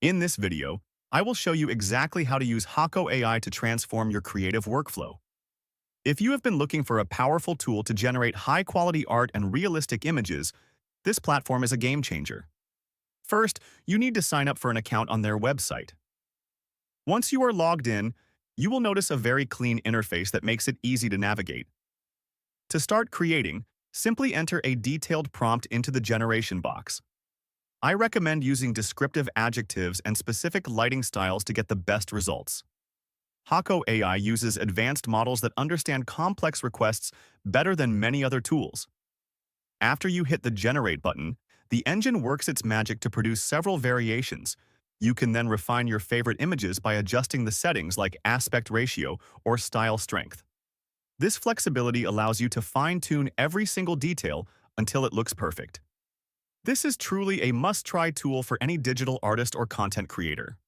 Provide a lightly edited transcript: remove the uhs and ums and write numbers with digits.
In this video, I will show you exactly how to use Hakko AI to transform your creative workflow. If you have been looking for a powerful tool to generate high-quality art and realistic images, this platform is a game changer. First, you need to sign up for an account on their website. Once you are logged in, you will notice a very clean interface that makes it easy to navigate. To start creating, simply enter a detailed prompt into the generation box. I recommend using descriptive adjectives and specific lighting styles to get the best results. Hakko AI uses advanced models that understand complex requests better than many other tools. After you hit the Generate button, the engine works its magic to produce several variations. You can then refine your favorite images by adjusting the settings like aspect ratio or style strength. This flexibility allows you to fine-tune every single detail until it looks perfect. This is truly a must-try tool for any digital artist or content creator.